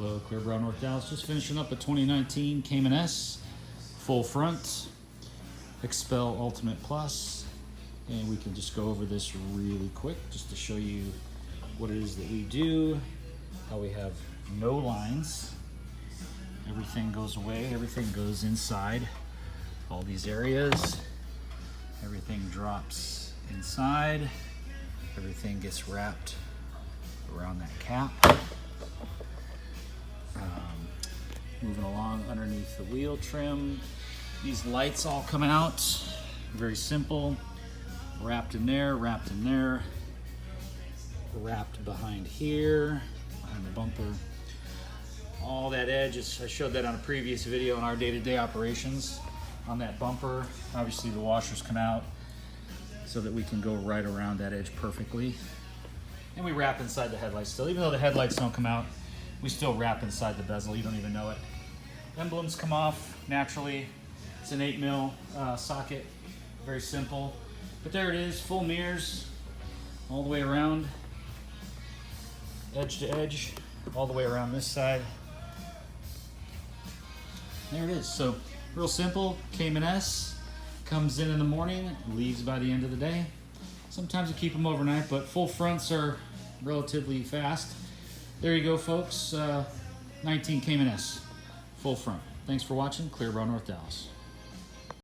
Hello, Clear Bra, North Dallas. Just finishing up a 2019 Cayman S, full front, XPEL Ultimate Plus. And we can just go over this really quick just to show you what it is that we do, how we have no lines. Everything goes away, everything goes inside all these areas. Everything drops inside. Everything gets wrapped around that cap. Moving along underneath the wheel trim. These lights all come out. Very simple. Wrapped in there, wrapped in there. Wrapped behind here, behind the bumper. All that edge, I showed that on a previous video on our day-to-day operations on that bumper. Obviously the washers come out so that we can go right around that edge perfectly. And we wrap inside the headlights still. Even though the headlights don't come out, we still wrap inside the bezel. You don't even know it. Emblems come off naturally. It's an 8mm socket. Very simple. But there it is, full mirrors all the way around. Edge to edge, all the way around this side. There it is. So real simple. Cayman S comes in the morning, leaves by the end of the day. Sometimes we keep them overnight, but full fronts are relatively fast. There you go, folks. 19 Cayman S, full front. Thanks for watching. Clear Bra, North Dallas.